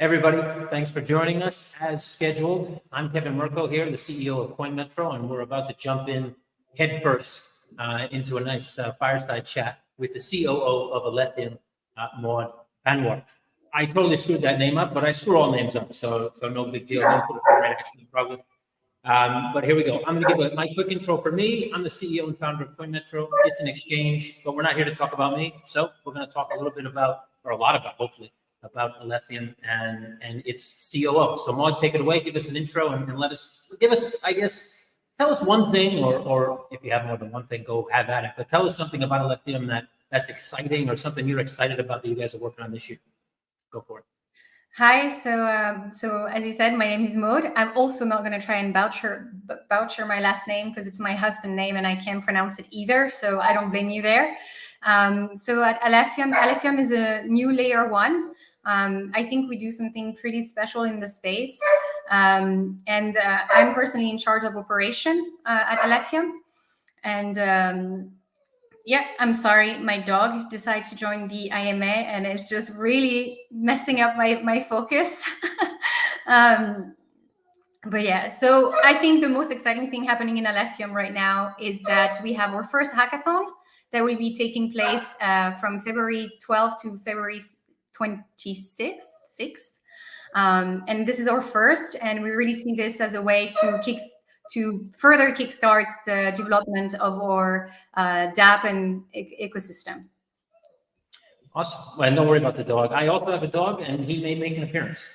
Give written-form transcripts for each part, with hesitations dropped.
Everybody, thanks for joining us as scheduled. I'm Kevin Mirko here, the CEO of Coinmetro, and we're about to jump in headfirst into a nice fireside chat with the COO of Alephium, Maud Banwart. I totally screwed that name up, but I screw all names up, so no big deal. Don't put the right accent, probably. But here we go. I'm going to give my quick intro for me. I'm the CEO and founder of Coinmetro. It's an exchange, but we're not here to talk about me. So we're going to talk a little bit about, or a lot about, hopefully, about Alephium and its COO. So Maud, take it away. Give us an intro and give us, I guess, tell us one thing, or if you have more than one thing, go have at it. But tell us something about Alephium that's exciting or something you're excited about that you guys are working on this year. Go for it. Hi, so as you said, my name is Maud. I'm also not going to try and voucher my last name because it's my husband's name and I can't pronounce it either, so I don't blame you there. So at Alephium is a new layer one. I think we do something pretty special in the space, and I'm personally in charge of operation at Alephium, and yeah, I'm sorry, my dog decided to join the IMA and it's just really messing up my focus. But yeah, so I think the most exciting thing happening in Alephium right now is that we have our first hackathon that will be taking place from February 12th to February 26th. And this is our first, and we really see this as a way to further kickstart the development of our dApp and ecosystem. Awesome. Well, don't worry about the dog. I also have a dog, and he may make an appearance.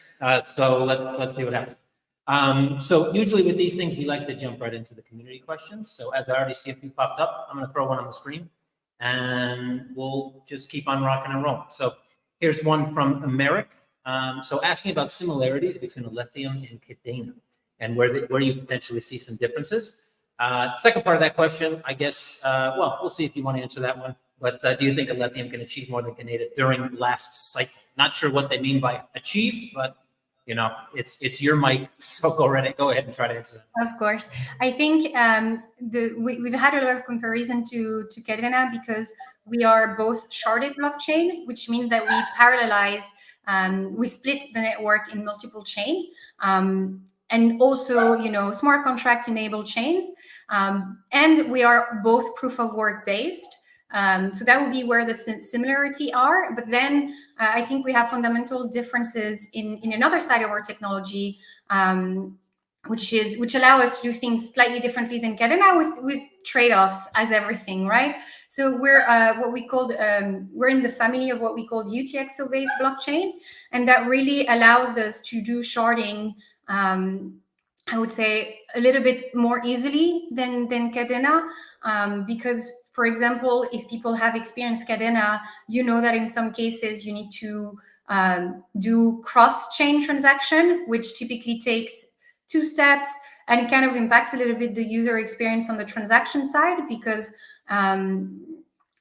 So let's see what happens. So usually with these things, we like to jump right into the community questions. So as I already see a few popped up, I'm going to throw one on the screen, and we'll just keep on rocking and rolling. So here's one from Americ. So asking about similarities between Alephium and Kadena, and where you potentially see some differences. Second part of that question, I guess, well, we'll see if you want to answer that one. But do you think Alephium can achieve more than Kadena during last cycle? Not sure what they mean by achieve, but you know, it's your mic, so go ahead and try to answer that. Of course, I think we've had a lot of comparison to Kadena because we are both sharded blockchain, which means that we parallelize, we split the network in multiple chain. And also, you know, smart contract enabled chains. And we are both proof of work based. So that would be where the similarity are. But then I think we have fundamental differences in another side of our technology, which allow us to do things slightly differently than Kadena with trade-offs as everything, right? So we're we're in the family of what we call UTXO-based blockchain, and that really allows us to do sharding, I would say, a little bit more easily than Kadena, because, for example, if people have experienced Kadena, you know that in some cases you need to do cross-chain transaction, which typically takes 2 steps, and it kind of impacts a little bit the user experience on the transaction side because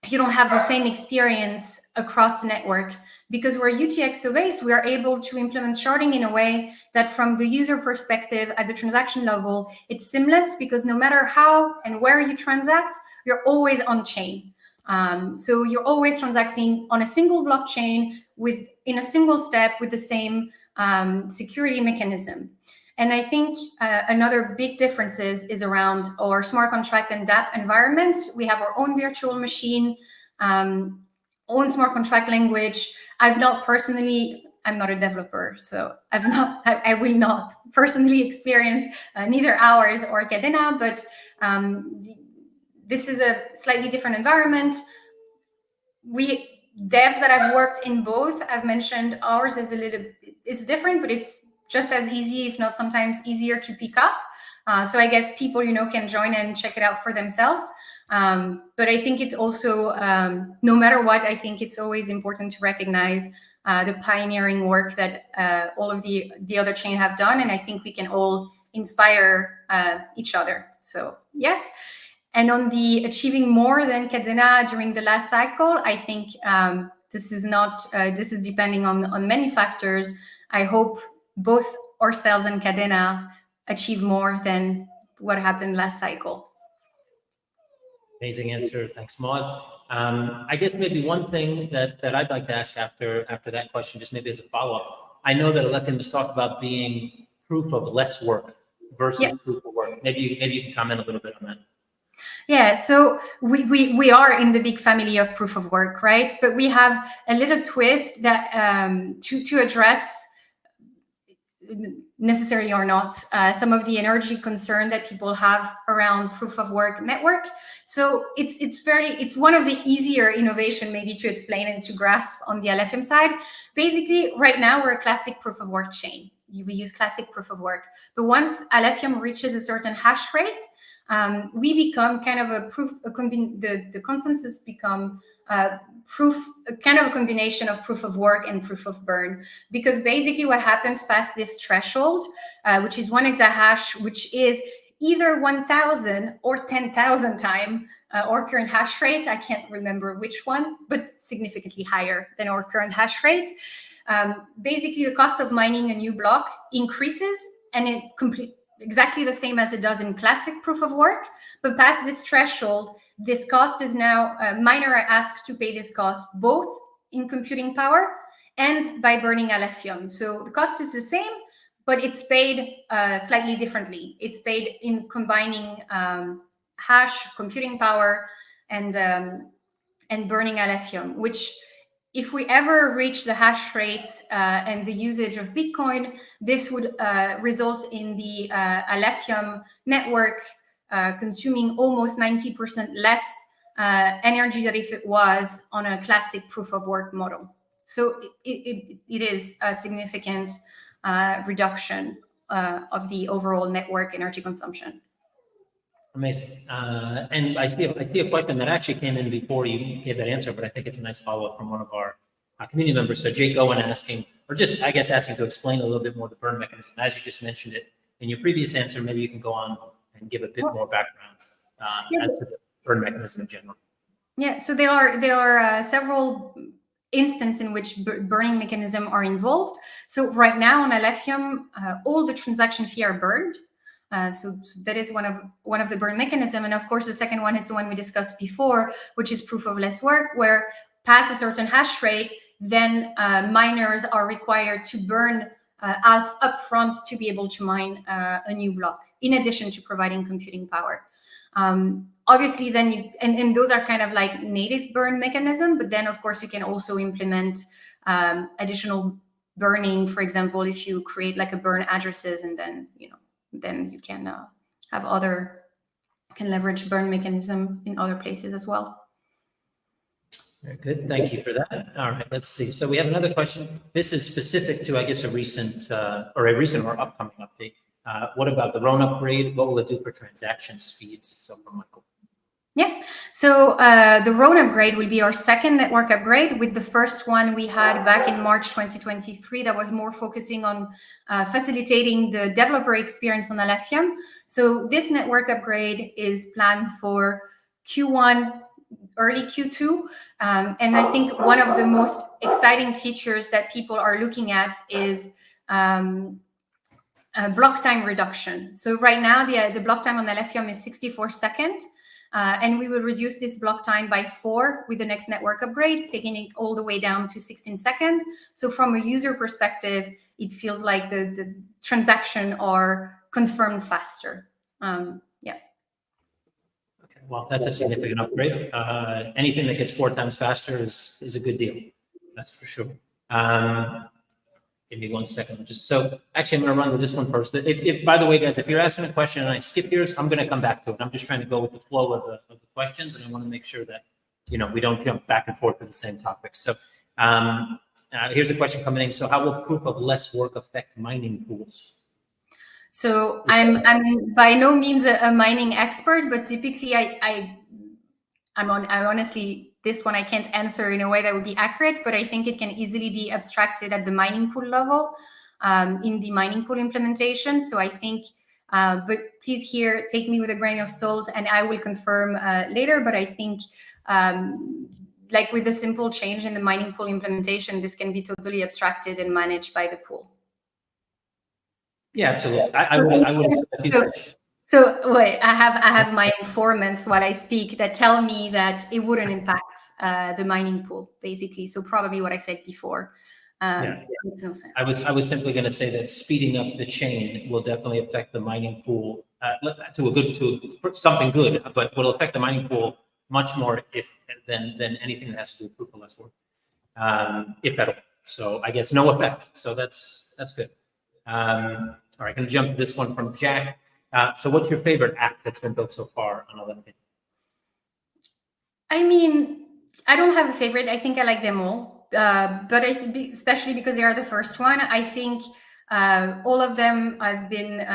you don't have the same experience across the network. Because we're UTXO based, we are able to implement sharding in a way that from the user perspective at the transaction level, it's seamless because no matter how and where you transact, you're always on chain. So you're always transacting on a single blockchain in a single step with the same security mechanism. And I think another big difference is around our smart contract and dApp environments. We have our own virtual machine, own smart contract language. I'm not a developer, so I will not personally experience neither ours or Kadena, but this is a slightly different environment. Devs that I've worked in both, I've mentioned ours is different, but it's just as easy, if not sometimes easier to pick up. So I guess people, you know, can join and check it out for themselves. But I think it's also, no matter what, I think it's always important to recognize the pioneering work that all of the other chain have done. And I think we can all inspire each other. So yes. And on the achieving more than Kadena during the last cycle, I think this is depending on many factors. I hope both ourselves and Kadena achieve more than what happened last cycle. Amazing answer. Thanks, Maud. I guess maybe one thing that I'd like to ask after that question, just maybe as a follow-up. I know that Alephium has talked about being proof of less work versus proof of work. Maybe you can comment a little bit on that. Yeah, so we are in the big family of proof of work, right? But we have a little twist that to address, necessary or not, some of the energy concern that people have around proof of work network. So it's one of the easier innovation maybe to explain and to grasp on the Alephium side. Basically, right now we're a classic proof of work chain. We use classic proof of work, but once Alephium reaches a certain hash rate, we become kind of a proof. The consensus become proof, kind of a combination of proof of work and proof of burn, because basically what happens past this threshold, which is 1 exahash, which is either 1,000 or 10,000 times our current hash rate. I can't remember which one, but significantly higher than our current hash rate. Basically, the cost of mining a new block increases, and it exactly the same as it does in classic proof of work. But past this threshold, this cost is now, miner are asked to pay this cost both in computing power and by burning Alephium. So the cost is the same, but it's paid slightly differently. It's paid in combining hash, computing power, and burning Alephium, which, if we ever reach the hash rate and the usage of Bitcoin, this would result in the Alephium network consuming almost 90% less energy than if it was on a classic proof of work model. So it is a significant reduction of the overall network energy consumption. Amazing. And I see a question that actually came in before you gave that answer, but I think it's a nice follow-up from one of our community members. So Jake Owen asking, or just, I guess, asking to explain a little bit more the burn mechanism. As you just mentioned it in your previous answer, maybe you can go on and give a bit more background as to the burn mechanism in general. Yeah, so there are several instances in which burning mechanism are involved. So right now on Alephium, all the transaction fee are burned. So that is one of the burn mechanism. And of course, the second one is the one we discussed before, which is proof of less work, where past a certain hash rate, then miners are required to burn upfront to be able to mine a new block, in addition to providing computing power. Obviously, then and those are kind of like native burn mechanism, but then of course you can also implement additional burning. For example, if you create like a burn addresses, and then then you can can leverage burn mechanism in other places as well. Very good. Thank you for that. All right, let's see. So we have another question. This is specific to, I guess, a recent or upcoming update. What about the Roan upgrade? What will it do for transaction speeds? So from Michael. Yeah, so the Roan upgrade will be our second network upgrade. With the first one we had back in March 2023, that was more focusing on facilitating the developer experience on Alephium. So this network upgrade is planned for Q1, early Q2. And I think one of the most exciting features that people are looking at is block time reduction. So right now the block time on Alephium is 64 seconds. And we will reduce this block time by 4 with the next network upgrade, taking it all the way down to 16 seconds. So from a user perspective, it feels like the transaction are confirmed faster. Yeah. Okay, well, that's a significant upgrade. Anything that gets 4 times faster is a good deal. That's for sure. Give me 1 second. So actually, I'm going to run to this one first. By the way, guys, if you're asking a question and I skip yours, I'm going to come back to it. I'm just trying to go with the flow of the questions, and I want to make sure that we don't jump back and forth to the same topics. So here's a question coming in. So how will proof of less work affect mining pools? So I'm by no means a mining expert, but typically I honestly, this one I can't answer in a way that would be accurate, but I think it can easily be abstracted at the mining pool level in the mining pool implementation. So I think, but please here, take me with a grain of salt, and I will confirm later. But I think like with a simple change in the mining pool implementation, this can be totally abstracted and managed by the pool. Yeah, absolutely. I would. So wait, I have my informants while I speak that tell me that it wouldn't impact the mining pool, basically. So probably what I said before. Yeah. It makes no sense. I was simply going to say that speeding up the chain will definitely affect the mining pool to something good, but will affect the mining pool much more than anything that has to do with proof of less work, if at all. So I guess no effect. So that's good. All right, going to jump to this one from Jack. So what's your favorite app that's been built so far on Alephium? I mean, I don't have a favorite. I think I like them all, but especially because they are the first one. I think all of them have been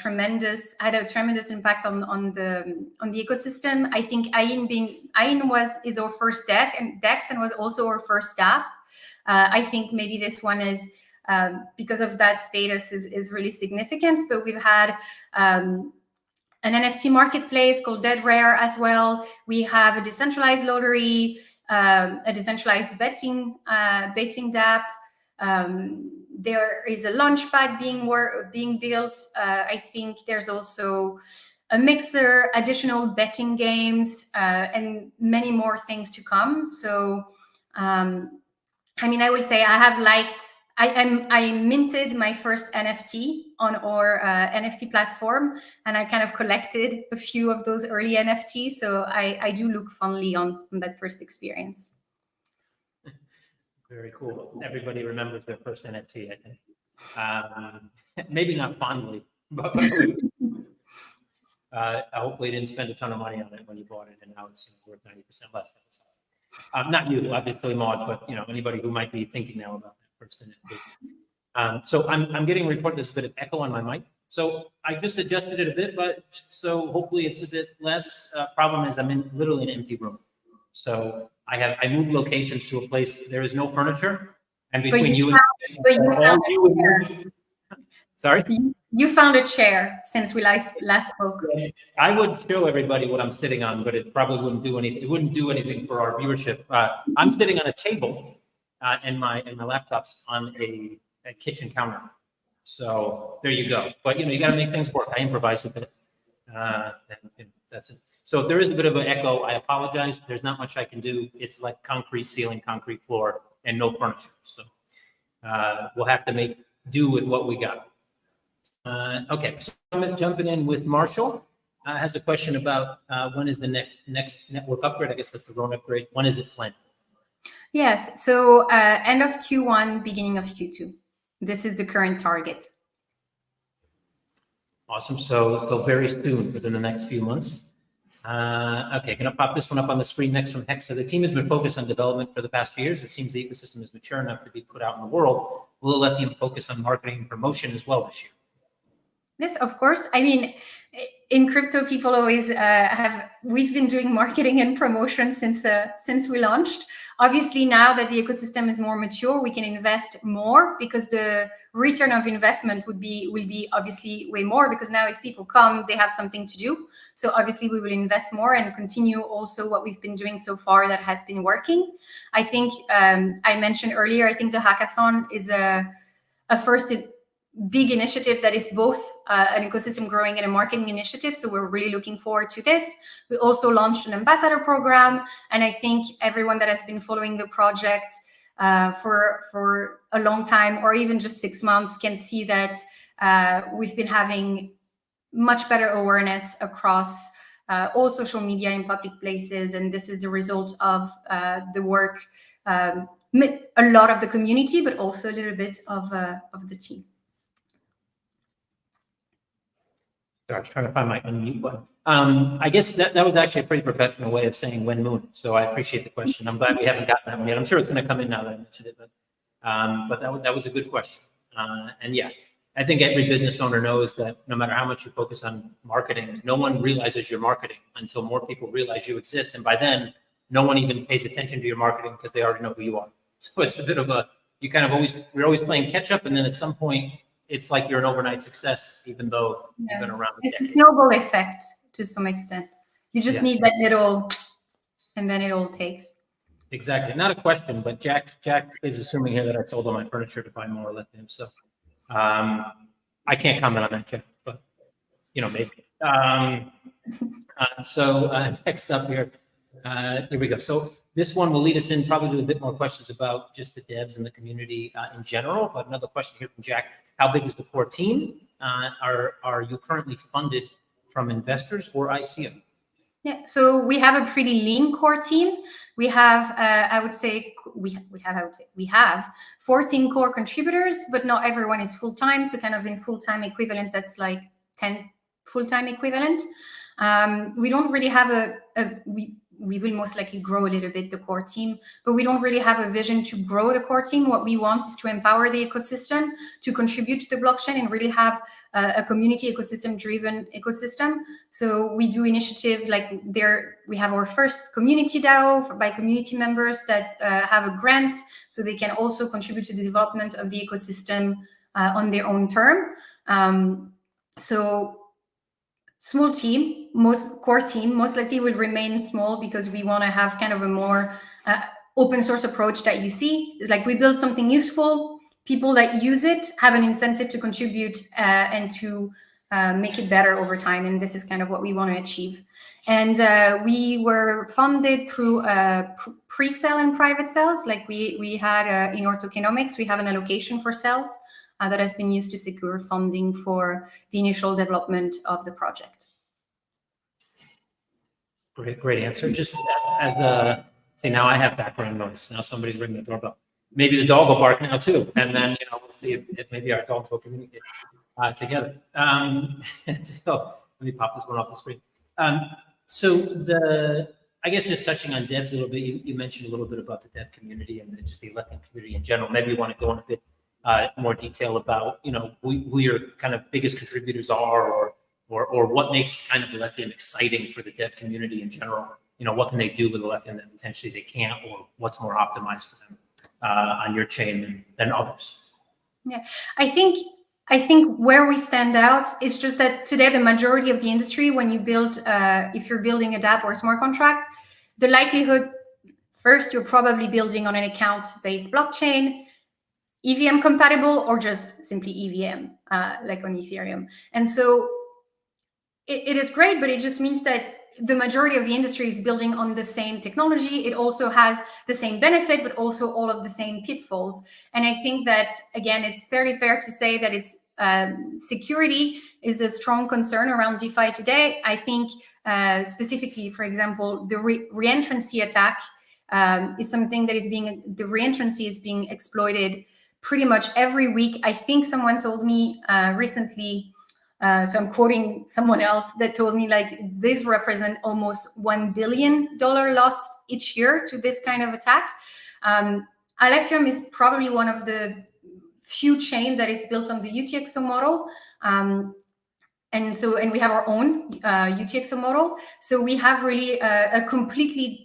tremendous. Had a tremendous impact on the ecosystem. I think Ayin is our first DEX and was also our first app. I think maybe this one is because of that status is really significant. But we've had an NFT marketplace called Dead Rare as well. We have a decentralized lottery, a decentralized betting DApp. There is a launchpad being built. I think there's also a mixer, additional betting games, and many more things to come. So, I mean, I would say I have liked. I minted my first NFT on our NFT platform, and I kind of collected a few of those early NFTs. So I do look fondly on that first experience. Very cool. Everybody remembers their first NFT, I think. Maybe not fondly, but hopefully you didn't spend a ton of money on it when you bought it, and now it's worth 90% less. Not you, obviously, Maud, but anybody who might be thinking now about that first NFT. So I'm getting a report. There's a bit of echo on my mic. So I just adjusted it a bit, but so hopefully it's a bit less. Problem is I'm in literally an empty room. So I moved locations to a place there is no furniture, and between sorry. You found a chair since we last spoke. I would show everybody what I'm sitting on, but it probably wouldn't do anything. It wouldn't do anything for our viewership. I'm sitting on a table, and my laptop's on a kitchen counter. So there you go. But you got to make things work. I improvise with it. And that's it. So if there is a bit of an echo, I apologize. There's not much I can do. It's like concrete ceiling, concrete floor, and no furniture. So we'll have to make do with what we got. Okay, so I'm jumping in with Marshall. Has a question about when is the next network upgrade? I guess that's the Roan upgrade. When is it planned? Yes, so end of Q1, beginning of Q2. This is the current target. Awesome. So very soon, within the next few months. Okay, going to pop this one up on the screen next from Hexa. The team has been focused on development for the past few years. It seems the ecosystem is mature enough to be put out in the world. Will Alephium focus on marketing and promotion as well this year? Yes, of course. I mean, in crypto, people always we've been doing marketing and promotion since we launched. Obviously, now that the ecosystem is more mature, we can invest more because the return of investment will be obviously way more, because now if people come, they have something to do. So obviously we will invest more and continue also what we've been doing so far that has been working. I think I mentioned earlier, I think the hackathon is a first big initiative that is both an ecosystem growing and a marketing initiative. So we're really looking forward to this. We also launched an ambassador program. And I think everyone that has been following the project for a long time, or even just 6 months, can see that we've been having much better awareness across all social media in public places. And this is the result of the work, a lot of the community, but also a little bit of the team. Sorry, I was trying to find my unmute button. I guess that was actually a pretty professional way of saying when moon. So I appreciate the question. I'm glad we haven't gotten that one yet. I'm sure it's going to come in now that I mentioned it, but that was a good question. And yeah, I think every business owner knows that no matter how much you focus on marketing, no one realizes you're marketing until more people realize you exist. And by then, no one even pays attention to your marketing because they already know who you are. So it's a bit of we're always playing catch up. And then at some point, it's like you're an overnight success, even though you've been around a decade. It's a snowball effect to some extent. You just need that little, and then it all takes. Exactly. Not a question, but Jack is assuming here that I sold all my furniture to buy more lithium. So I can't comment on that, Jack, but maybe. So next up here, Here we go. So this one will lead us in probably to a bit more questions about just the devs and the community in general. But another question here from Jack: how big is the core team? Are you currently funded from investors or ICO? Yeah, so we have a pretty lean core team. We have, I would say, we have 14 core contributors, but not everyone is full time. So kind of in full time equivalent, that's like 10 full time equivalent. We don't really have we will most likely grow a little bit the core team, but we don't really have a vision to grow the core team. What we want is to empower the ecosystem to contribute to the blockchain and really have a community ecosystem driven ecosystem. So we do initiative like we have our first community DAO by community members that have a grant, so they can also contribute to the development of the ecosystem on their own term. So small team, most core team most likely will remain small because we want to have kind of a more open source approach that you see. It's like we build something useful, people that use it have an incentive to contribute and to make it better over time. And this is kind of what we want to achieve. And we were funded through pre-sale and private sales. Like we had in our tokenomics, we have an allocation for sales that has been used to secure funding for the initial development of the project. Great answer. Just as see, now I have background noise. Now somebody's ringing the doorbell. Maybe the dog will bark now too, and then we'll see if maybe our dogs will communicate together. So let me pop this one off the screen. So I guess just touching on devs a little bit, you mentioned a little bit about the dev community and just the Alephium community in general. Maybe you want to go in a bit more detail about who your kind of biggest contributors are, or what makes kind of Alephium exciting for the dev community in general. What can they do with Alephium that potentially they can't, or what's more optimized for them on your chain than others? Yeah, I think where we stand out is just that today the majority of the industry, when you build, if you're building a dApp or a smart contract, the likelihood, first, you're probably building on an account-based blockchain, EVM compatible, or just simply EVM, like on Ethereum. And so it is great, but it just means that the majority of the industry is building on the same technology. It also has the same benefit, but also all of the same pitfalls. And I think that, again, it's fairly fair to say that it's security is a strong concern around DeFi today. I think specifically, for example, the reentrancy attack is something that the reentrancy is being exploited pretty much every week. I think someone told me recently, so I'm quoting someone else that told me like this represent almost $1 billion loss each year to this kind of attack. Alephium is probably one of the few chain that is built on the UTXO model. And we have our own UTXO model. So we have really a completely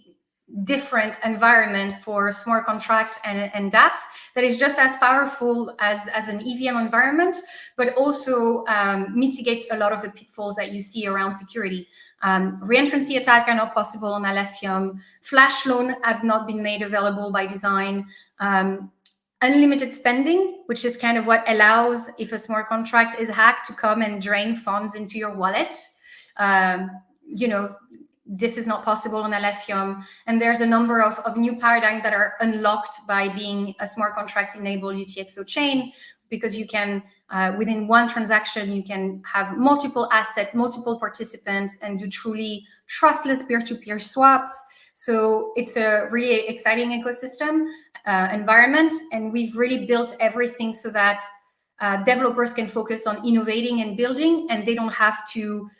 different environment for smart contract and dApps that is just as powerful as an EVM environment, but also mitigates a lot of the pitfalls that you see around security. Reentrancy attack are not possible on Alephium. Flash loan have not been made available by design. Unlimited spending, which is kind of what allows, if a smart contract is hacked, to come and drain funds into your wallet. This is not possible on Alephium. And there's a number of new paradigms that are unlocked by being a smart contract enabled UTXO chain, because you can, within one transaction, you can have multiple assets, multiple participants, and do truly trustless peer-to-peer swaps. So it's a really exciting ecosystem environment. And we've really built everything so that developers can focus on innovating and building, and they don't have to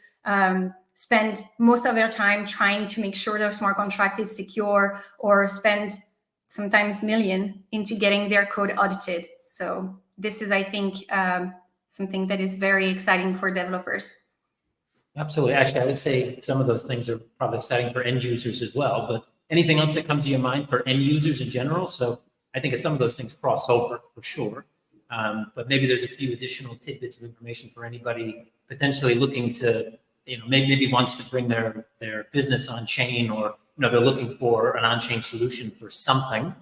spend most of their time trying to make sure their smart contract is secure, or spend sometimes millions into getting their code audited. So this is, I think, something that is very exciting for developers. Absolutely. Actually, I would say some of those things are probably exciting for end users as well, but anything else that comes to your mind for end users in general? So I think some of those things cross over for sure, but maybe there's a few additional tidbits of information for anybody potentially looking to, maybe wants to bring their business on chain, or they're looking for an on-chain solution for something,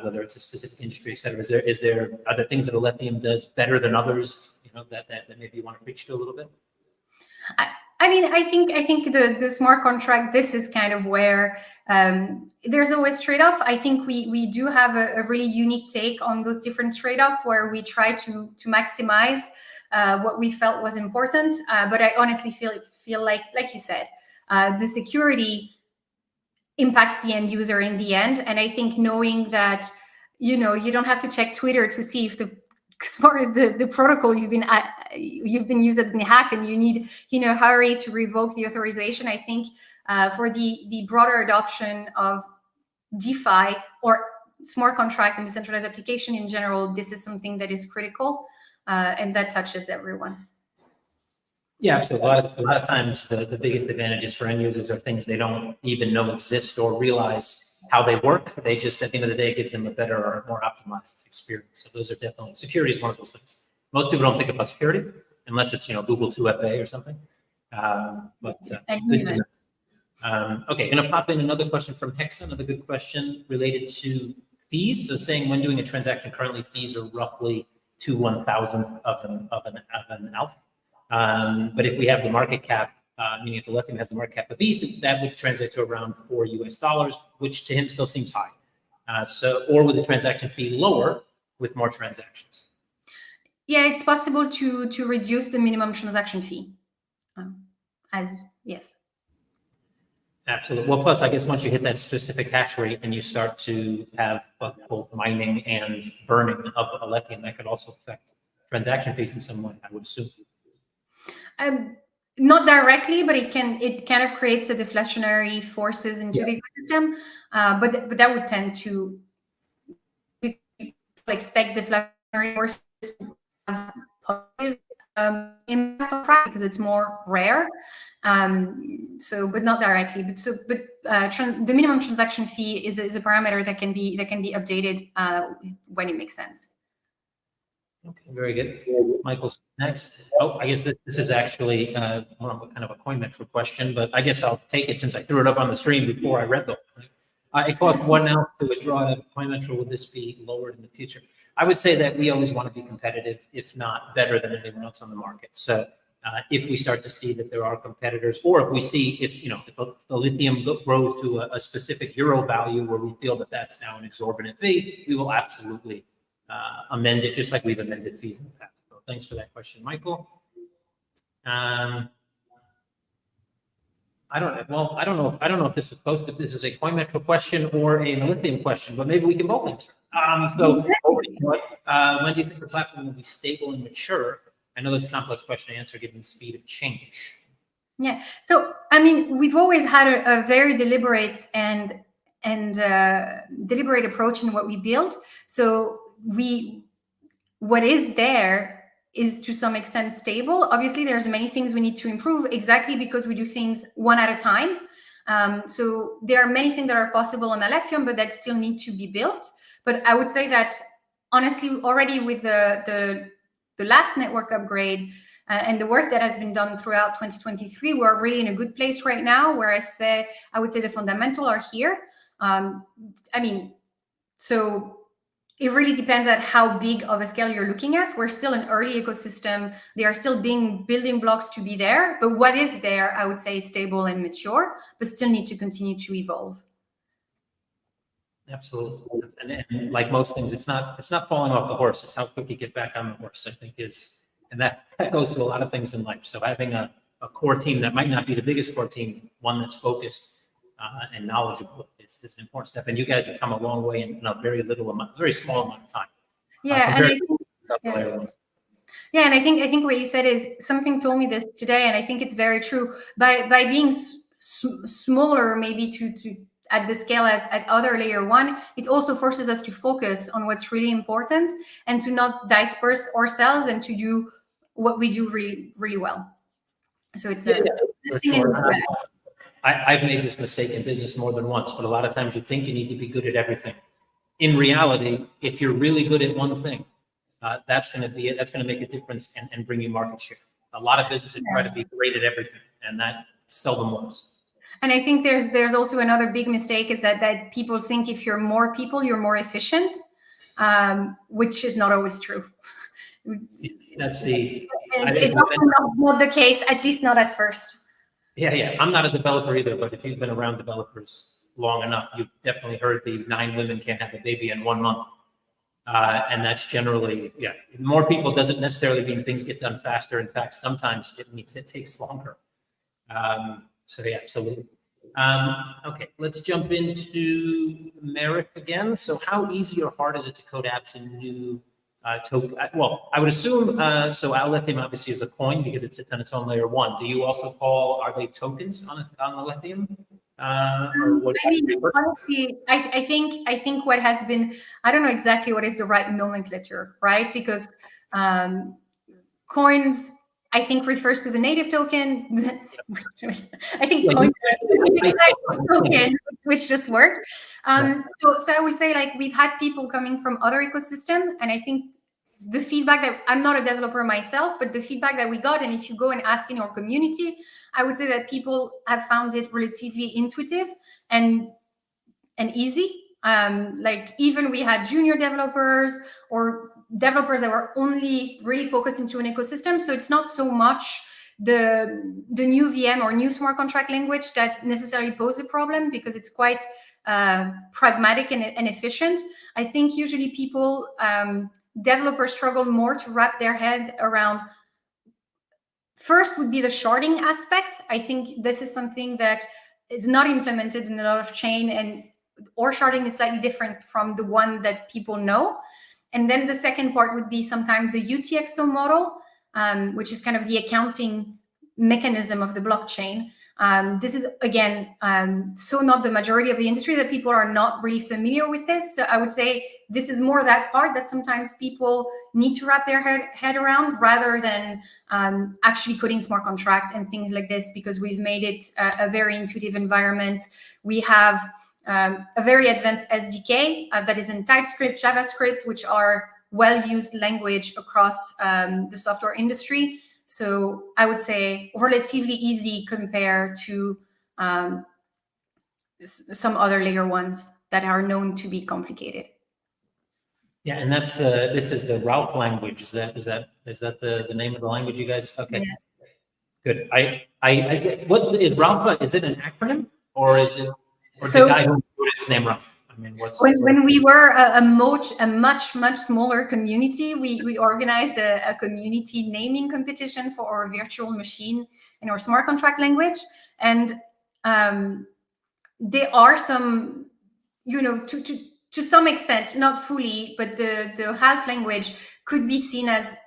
whether it's a specific industry, et cetera. Are there things that Alephium does better than others, that maybe you want to preach to a little bit? I mean, I think the smart contract, this is kind of where there's always trade-off. I think we do have a really unique take on those different trade-off where we try to maximize what we felt was important. But I honestly feel like you said, the security impacts the end user in the end. And I think knowing that, you don't have to check Twitter to see if the protocol you've been used has been hacked, and you need hurry to revoke the authorization. I think for the broader adoption of DeFi or smart contract and decentralized application in general, this is something that is critical, and that touches everyone. Yeah, absolutely. A lot of times the biggest advantages for end users are things they don't even know exist or realize how they work. They just, at the end of the day, give them a better or more optimized experience. So those are definitely, security is one of those things. Most people don't think about security unless it's, Google 2FA or something. But good to know. Okay, going to pop in another question from Hexa, another good question related to fees. So saying when doing a transaction, currently fees are roughly to 1,000th of an alpha. But if we have the market cap, meaning if Alephium has the market cap of ETH, that would translate to around $4, which to him still seems high. Or with the transaction fee lower with more transactions. Yeah, it's possible to reduce the minimum transaction fee. Yes. Absolutely. Well, plus, I guess once you hit that specific hash rate and you start to have both mining and burning of Alephium, that could also affect transaction fees in some way, I would assume. Not directly, but it kind of creates a deflationary forces into the ecosystem. But that would tend to expect deflationary forces to have positive impact on price because it's more rare. But not directly. The minimum transaction fee is a parameter that can be updated when it makes sense. Okay, very good. Michael's next. Oh, I guess this is actually more of a kind of a Coinmetro question, but I guess I'll take it since I threw it up on the stream before I read them. It costs $1 ounce to withdraw to Coinmetro. Would this be lowered in the future? I would say that we always want to be competitive, if not better than anyone else on the market. So if we start to see that there are competitors, or if we see if the lithium grows to a specific euro value where we feel that that's now an exorbitant fee, we will absolutely amend it, just like we've amended fees in the past. So thanks for that question, Michael. I don't know if this is posted. If this is a Coinmetro question or a Lithium question, but maybe we can both answer. When do you think the platform will be stable and mature? I know that's a complex question to answer given the speed of change. Yeah. So I mean, we've always had a very deliberate and deliberate approach in what we build. So what is there is to some extent stable. Obviously, there's many things we need to improve exactly because we do things one at a time. So there are many things that are possible on Alephium, but that still need to be built. But I would say that honestly, already with the last network upgrade and the work that has been done throughout 2023, we're really in a good place right now, where I would say the fundamentals are here. So it really depends on how big of a scale you're looking at. We're still an early ecosystem. There are still building blocks to be there. But what is there, I would say, is stable and mature, but still need to continue to evolve. Absolutely. And like most things, it's not falling off the horse. It's how quick you get back on the horse, I think and that goes to a lot of things in life. So having a core team that might not be the biggest core team, one that's focused and knowledgeable is an important step. And you guys have come a long way in a very small amount of time. Yeah, and I think what you said is something told me this today, and I think it's very true. By being smaller, maybe to at the scale at other layer one, it also forces us to focus on what's really important and to not disperse ourselves and to do what we do really, really well. So it's I've made this mistake in business more than once, but a lot of times you think you need to be good at everything. In reality, if you're really good at one thing, that's going to make a difference and bring you market share. A lot of businesses try to be great at everything, and that seldom works. And I think there's also another big mistake is that people think if you're more people, you're more efficient, which is not always true. It's often not the case, at least not at first. Yeah. I'm not a developer either, but if you've been around developers long enough, you've definitely heard the 9 women can't have a baby in 1 month. And that's generally, more people doesn't necessarily mean things get done faster. In fact, sometimes it means it takes longer. So yeah, absolutely. Okay, let's jump into Merrick again. So how easy or hard is it to code apps in new token? Well, I would assume, so Alephium obviously is a coin because it sits on its own layer 1. Do you also are they tokens on Alephium? Or what? I mean, honestly, I think what has been, I don't know exactly what is the right nomenclature, right? Because coins, I think, refers to the native token. I think coins token, which just work. So I would say, like, we've had people coming from other ecosystem, and I think the feedback that, I'm not a developer myself, but the feedback that we got, and if you go and ask in our community, I would say that people have found it relatively intuitive and easy. Like, even we had junior developers or developers that were only really focused into an ecosystem. So it's not so much the new VM or new smart contract language that necessarily pose a problem, because it's quite pragmatic and efficient. I think usually people, developers struggle more to wrap their head around. First would be the sharding aspect. I think this is something that is not implemented in a lot of chain, and or sharding is slightly different from the one that people know. And then the second part would be sometimes the UTXO model, which is kind of the accounting mechanism of the blockchain. This is, again, so not the majority of the industry, that people are not really familiar with this. So I would say this is more that part that sometimes people need to wrap their head around, rather than actually coding smart contract and things like this, because we've made it a very intuitive environment. We have a very advanced SDK that is in TypeScript, JavaScript, which are well-used language across the software industry. So I would say relatively easy compared to some other layer ones that are known to be complicated. Yeah, and this is the Ralph language. Is that the name of the language you guys? Okay, yeah. Good. What is Ralph? Is it an acronym, or is it, or the guy who wrote his name Ralph? I mean, when we were a much smaller community, we organized a community naming competition for our virtual machine and our smart contract language, and there are some, to some extent, not fully, but the half language could be seen as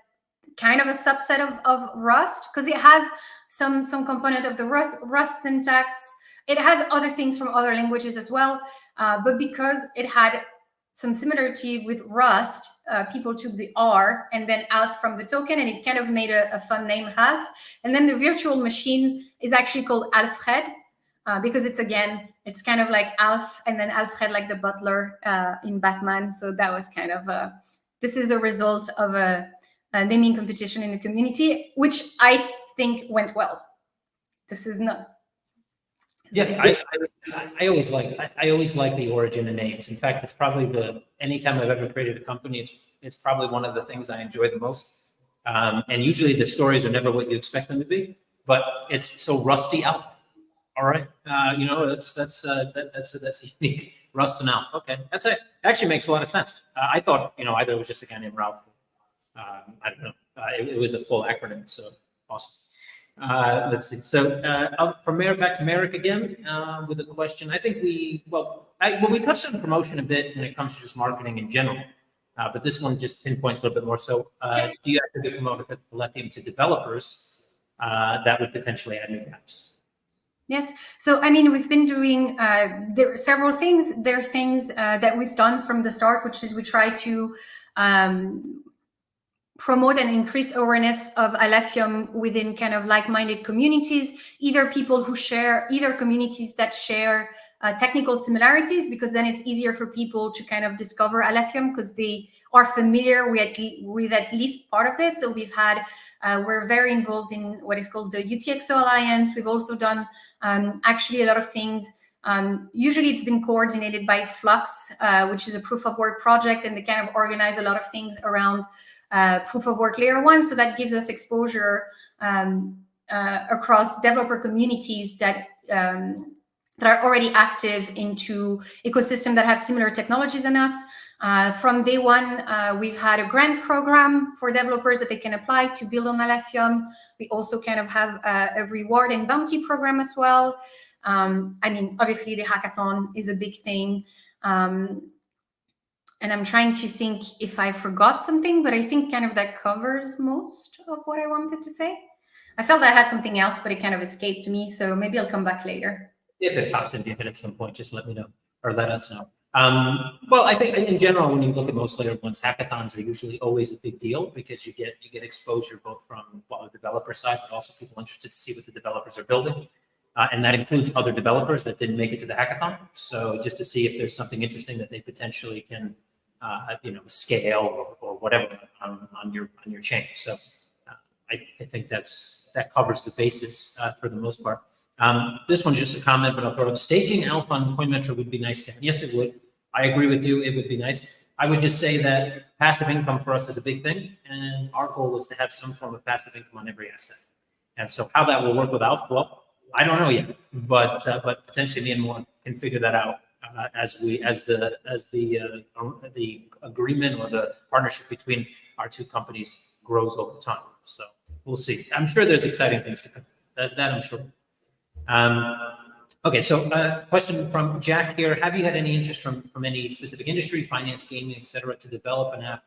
kind of a subset of Rust, because it has some component of the Rust syntax. It has other things from other languages as well, but because it had some similarity with Rust, people took the R and then Alf from the token, and it kind of made a fun name, Half. And then the virtual machine is actually called Alfred, because it's kind of like Alf and then Alfred, like the butler in Batman. So that was kind of this is the result of a naming competition in the community, which I think went well. This is not. Yeah, I always like the origin of names. In fact, it's probably anytime I've ever created a company, it's probably one of the things I enjoy the most. And usually the stories are never what you expect them to be, but it's so Rusty Alf. All right, that's unique. Rust and Alf. Okay, actually makes a lot of sense. I thought either it was just a guy named Ralph. I don't know. It was a full acronym, so awesome. Let's see. So from Merrick back to Merrick again with a question. I think we touched on promotion a bit when it comes to just marketing in general, but this one just pinpoints a little bit more. So do you have to promote Alephium to developers that would potentially add new apps? Yes. So, I mean, we've been doing there are several things. There are things that we've done from the start, which is we try to promote and increase awareness of Alephium within kind of like-minded communities, either people who share, either communities that share technical similarities, because then it's easier for people to kind of discover Alephium because they are familiar with at least part of this. So we're very involved in what is called the UTXO Alliance. We've also done actually a lot of things. Usually it's been coordinated by Flux, which is a proof of work project, and they kind of organize a lot of things around proof of work layer 1. So that gives us exposure across developer communities that are already active into ecosystem that have similar technologies than us. From day one, we've had a grant program for developers that they can apply to build on Alephium. We also kind of have a reward and bounty program as well. I mean, obviously the hackathon is a big thing. And I'm trying to think if I forgot something, but I think kind of that covers most of what I wanted to say. I felt I had something else, but it kind of escaped me. So maybe I'll come back later. If it pops into your head at some point, just let me know or let us know. Well, I think in general, when you look at most layer ones, hackathons are usually always a big deal because you get exposure both from the developer side, but also people interested to see what the developers are building. And that includes other developers that didn't make it to the hackathon. So just to see if there's something interesting that they potentially can scale or whatever on your chain. So I think that covers the basis for the most part. This one's just a comment, but I'll throw it up. Staking alpha on Coinmetro would be nice, Kevin. Yes, it would. I agree with you. It would be nice. I would just say that passive income for us is a big thing, and our goal is to have some form of passive income on every asset. And so how that will work with alpha, well, I don't know yet, but potentially me and Moore can figure that out as the agreement or the partnership between our two companies grows over time. So we'll see. I'm sure there's exciting things to come. That I'm sure. Okay, so question from Jack here. Have you had any interest from any specific industry, finance, gaming, et cetera, to develop an app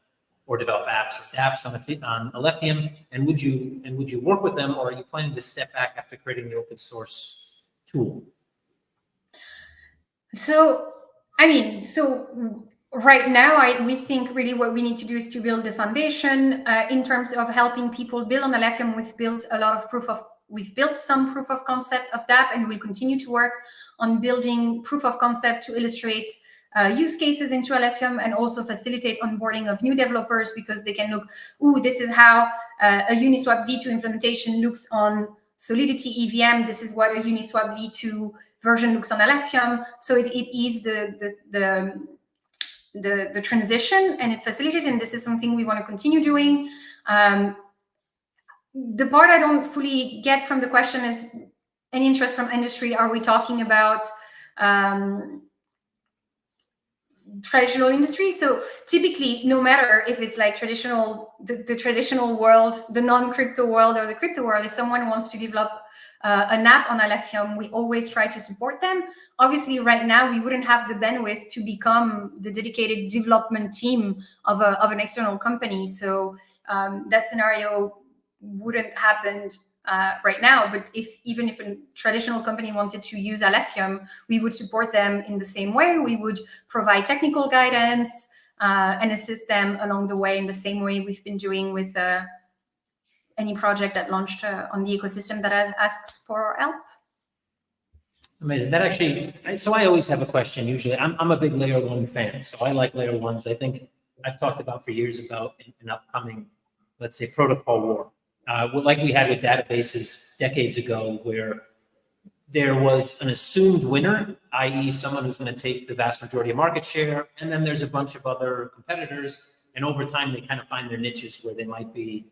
or develop apps or dApps on Alephium? And would you work with them, or are you planning to step back after creating the open source tool? So, I mean, right now, we think really what we need to do is to build the foundation in terms of helping people build on Alephium. We've built some proof of concept of dApp, and we'll continue to work on building proof of concept to illustrate use cases into Alephium and also facilitate onboarding of new developers, because they can look, this is how a Uniswap v2 implementation looks on Solidity EVM. This is what a Uniswap v2 version looks on Alephium. So it is the transition, and it facilitates, and this is something we want to continue doing. The part I don't fully get from the question is any interest from industry. Are we talking about traditional industry? So typically, no matter if it's like the traditional world, the non-crypto world, or the crypto world, if someone wants to develop an app on Alephium, we always try to support them. Obviously, right now, we wouldn't have the bandwidth to become the dedicated development team of an external company. So that scenario wouldn't happen right now. But even if a traditional company wanted to use Alephium, we would support them in the same way. We would provide technical guidance and assist them along the way in the same way we've been doing with any project that launched on the ecosystem that has asked for our help. Amazing. That actually, so I always have a question. Usually, I'm a big layer one fan, so I like layer ones. I think I've talked about for years about an upcoming, let's say, protocol war, like we had with databases decades ago, where there was an assumed winner, i.e., someone who's going to take the vast majority of market share, and then there's a bunch of other competitors, and over time they kind of find their niches where they might be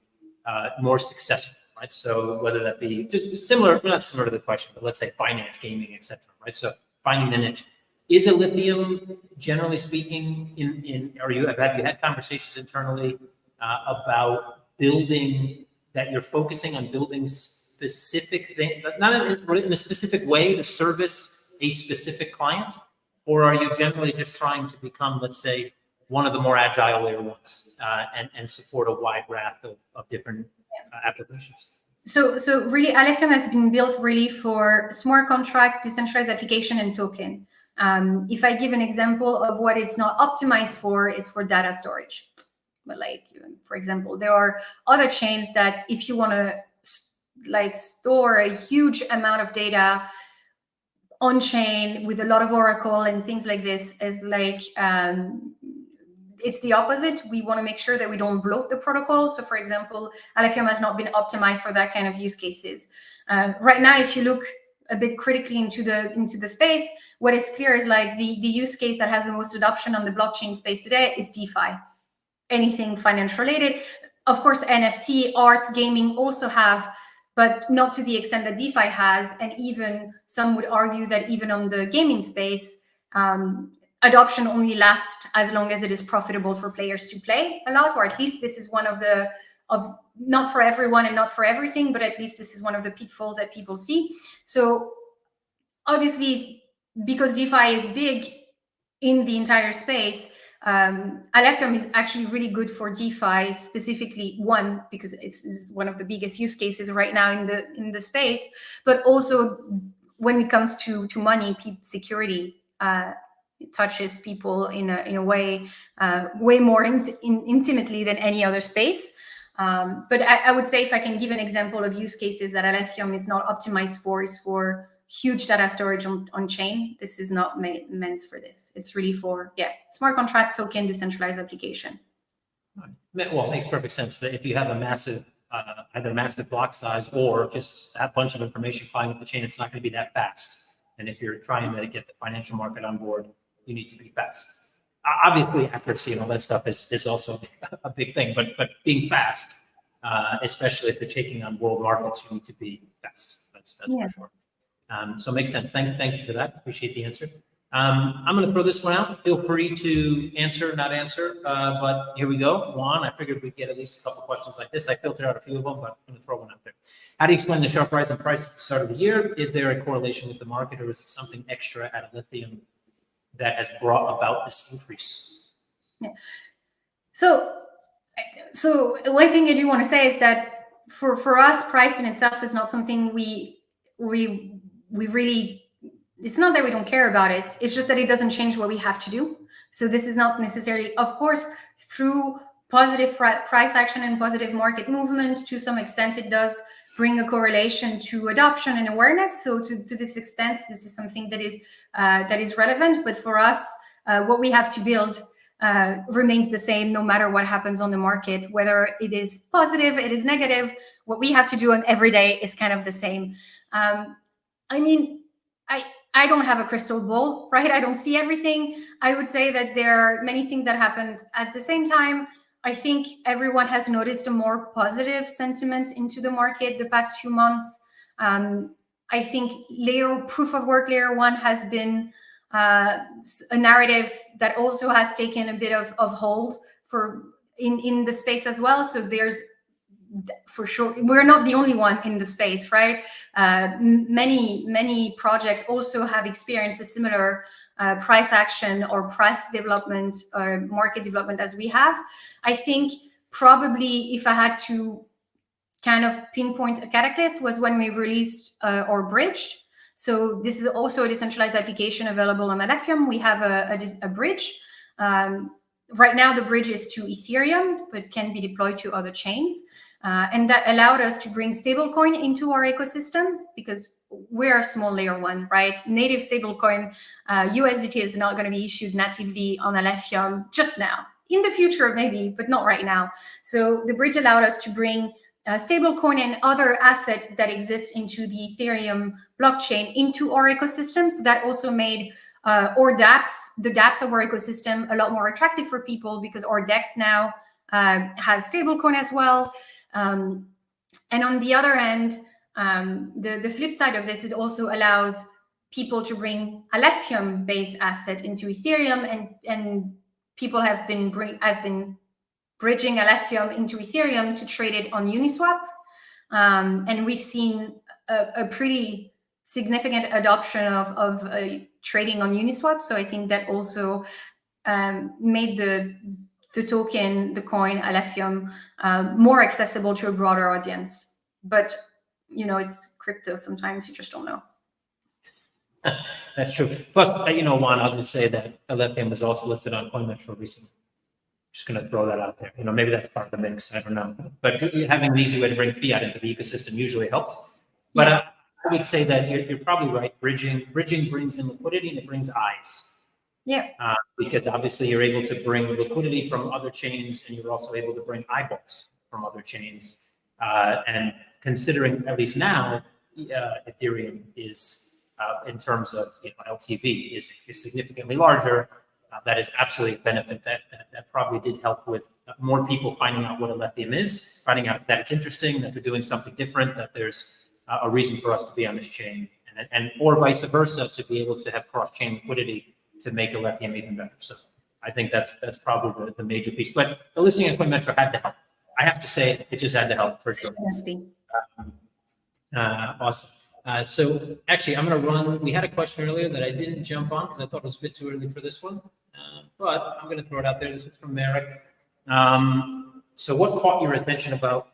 more successful. Right, so whether that be just similar, not similar to the question, but let's say finance, gaming, etc. Right, so finding the niche. Is Alephium, generally speaking, have you had conversations internally about building that you're focusing on building specific things, not in a specific way to service a specific client, or are you generally just trying to become, let's say, one of the more agile layer ones and support a wide raft of different applications? So really, Alephium has been built really for smart contract, decentralized application, and token. If I give an example of what it's not optimized for, it's for data storage. But like, for example, there are other chains that if you want to store a huge amount of data on chain with a lot of Oracle and things like this, is like it's the opposite. We want to make sure that we don't bloat the protocol. So for example, Alephium has not been optimized for that kind of use cases. Right now, if you look a bit critically into the space, what is clear is like the use case that has the most adoption on the blockchain space today is DeFi. Anything finance related. Of course, NFT, art, gaming also have, but not to the extent that DeFi has. And even some would argue that even on the gaming space, adoption only lasts as long as it is profitable for players to play a lot, or at least this is one of the, not for everyone and not for everything, but at least this is one of the pitfalls that people see. So obviously, because DeFi is big in the entire space, Alephium is actually really good for DeFi specifically, one, because it's one of the biggest use cases right now in the space, but also when it comes to money, security, it touches people in a way way more intimately than any other space. But I would say, if I can give an example of use cases that Alephium is not optimized for, is for huge data storage on chain. This is not meant for this. It's really for, smart contract token decentralized application. Well, it makes perfect sense that if you have a massive, either massive block size or just a bunch of information flying up the chain, it's not going to be that fast. And if you're trying to get the financial market on board, you need to be fast. Obviously, accuracy and all that stuff is also a big thing, but being fast, especially if you're taking on world markets, you need to be fast. That's for sure. So it makes sense. Thank you for that. Appreciate the answer. I'm going to throw this one out. Feel free to answer, not answer, but here we go. Juan, I figured we'd get at least a couple questions like this. I filtered out a few of them, but I'm going to throw one out there. How do you explain the sharp rise in price at the start of the year? Is there a correlation with the market, or is it something extra at Alephium that has brought about this increase? Yeah. So one thing I do want to say is that for us, price in itself is not something we really, it's not that we don't care about it. It's just that it doesn't change what we have to do. So this is not necessarily, of course, through positive price action and positive market movement, to some extent, it does bring a correlation to adoption and awareness. So to this extent, this is something that is relevant. But for us, what we have to build remains the same no matter what happens on the market, whether it is positive, it is negative. What we have to do on every day is kind of the same. I mean, I don't have a crystal ball, right? I don't see everything. I would say that there are many things that happened at the same time. I think everyone has noticed a more positive sentiment into the market the past few months. I think proof of work layer 1 has been a narrative that also has taken a bit of hold in the space as well. So there's, for sure, we're not the only one in the space, right? Many projects also have experienced a similar price action or price development or market development as we have. I think probably if I had to kind of pinpoint a catalyst, was when we released our bridge. So this is also a decentralized application available on Alephium. We have a bridge. Right now, the bridge is to Ethereum, but can be deployed to other chains. And that allowed us to bring stablecoin into our ecosystem, because we're a small layer 1, right? Native stablecoin, USDT is not going to be issued natively on Alephium just now. In the future, maybe, but not right now. So the bridge allowed us to bring stablecoin and other assets that exist into the Ethereum blockchain into our ecosystem. So that also made our dApps, the dApps of our ecosystem, a lot more attractive for people, because our DEX now has stablecoin as well. And on the other end, the flip side of this, it also allows people to bring Alephium-based asset into Ethereum, and people have been bridging Alephium into Ethereum to trade it on Uniswap, and we've seen a pretty significant adoption of trading on Uniswap. So I think that also made the token, the coin Alephium, more accessible to a broader audience. But it's crypto. Sometimes you just don't know. That's true. Plus, Juan, I'll just say that Alephium is also listed on Coinmetro recently. Just going to throw that out there. Maybe that's part of the mix. I don't know. But having an easy way to bring fiat into the ecosystem usually helps. But yes. I would say that you're probably right. Bridging brings in liquidity, and it brings eyes. Yeah. Because obviously you're able to bring liquidity from other chains, and you're also able to bring eyeballs from other chains. And considering, at least now, Ethereum is, in terms of LTV, is significantly larger. that is absolutely a benefit that probably did help with more people finding out what Alephium is, finding out that it's interesting, that they're doing something different, that there's a reason for us to be on this chain, and or vice versa, to be able to have cross-chain liquidity to make Alephium even better. So I think that's probably the major piece. But the listing of Coinmetro had to help. I have to say, it just had to help for sure. Awesome. So actually, I'm going to run. We had a question earlier that I didn't jump on because I thought it was a bit too early for this one. But I'm going to throw it out there. This is from Merrick. So what caught your attention about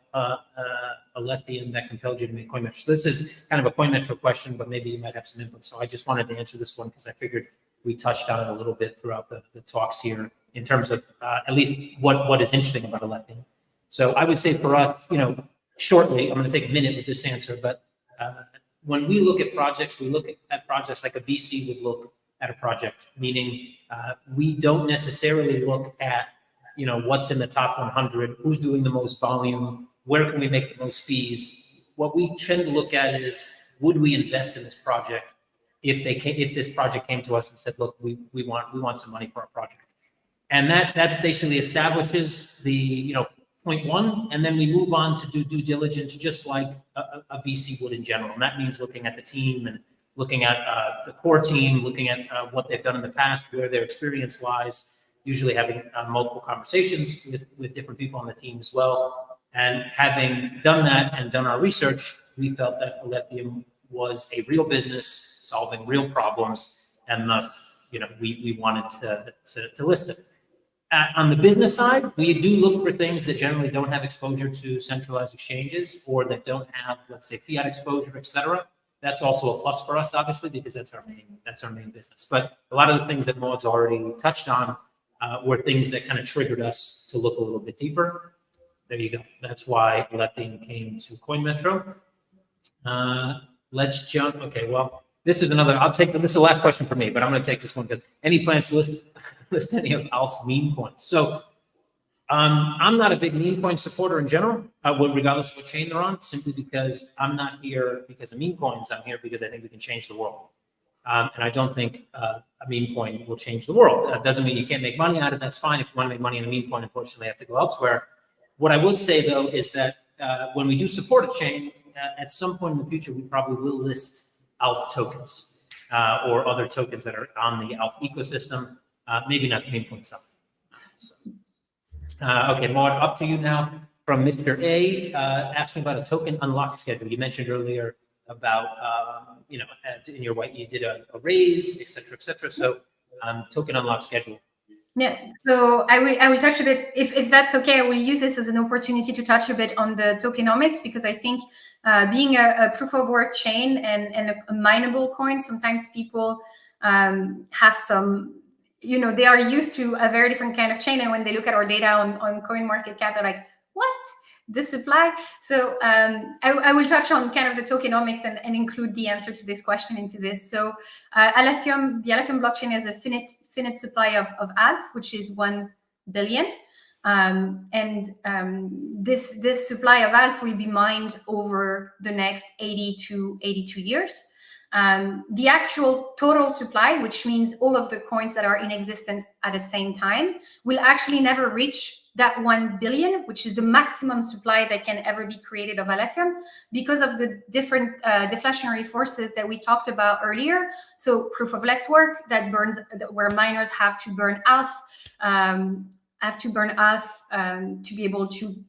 Alephium that compelled you to make Coinmetro? So this is kind of a Coinmetro question, but maybe you might have some input. So I just wanted to answer this one because I figured we touched on it a little bit throughout the talks here in terms of at least what is interesting about Alephium. So I would say for us, shortly, I'm going to take a minute with this answer, but when we look at projects, we look at projects like a VC would look at a project, meaning we don't necessarily look at, what's in the top 100, who's doing the most volume, where can we make the most fees. What we tend to look at is, would we invest in this project if this project came to us and said, look, we want some money for our project. And that basically establishes the, point one, and then we move on to do due diligence, just like a VC would in general. And that means looking at the team and looking at the core team, looking at what they've done in the past, where their experience lies, usually having multiple conversations with different people on the team as well. And having done that and done our research, we felt that Alephium was a real business solving real problems, and thus, we wanted to list it. On the business side, we do look for things that generally don't have exposure to centralized exchanges or that don't have, let's say, fiat exposure, et cetera. That's also a plus for us, obviously, because that's our main business. But a lot of the things that Maud's already touched on were things that kind of triggered us to look a little bit deeper. There you go. That's why Alephium came to Coinmetro. Let's jump. Okay, well, this is another. This is the last question for me, but I'm going to take this one because any plans to list any of Alf's meme coins? So I'm not a big meme coin supporter in general, regardless of what chain they're on, simply because I'm not here because of meme coins. I'm here because I think we can change the world. And I don't think a meme coin will change the world. That doesn't mean you can't make money out of it. That's fine. If you want to make money on a meme coin, unfortunately, you have to go elsewhere. What I would say, though, is that when we do support a chain, at some point in the future, we probably will list Alpha tokens or other tokens that are on the Alpha ecosystem. Maybe not the meme coin stuff. Okay, Maud, up to you now from Mr. A, asking about a token unlock schedule. You mentioned earlier about, in your white, you did a raise, et cetera, et cetera. So token unlock schedule. Yeah, so I will touch a bit, if that's okay, I will use this as an opportunity to touch a bit on the tokenomics, because I think being a proof of work chain and a mineable coin, sometimes people have some, they are used to a very different kind of chain. And when they look at our data on CoinMarketCap, they're like, what? The supply? So I will touch on kind of the tokenomics and include the answer to this question into this. So the Alephium blockchain has a finite supply of ALF, which is 1 billion. This supply of ALF will be mined over the next 80 to 82 years. The actual total supply, which means all of the coins that are in existence at the same time, will actually never reach that 1 billion, which is the maximum supply that can ever be created of Alephium, because of the different deflationary forces that we talked about earlier. So proof of less work where miners have to burn ALF, to be able to,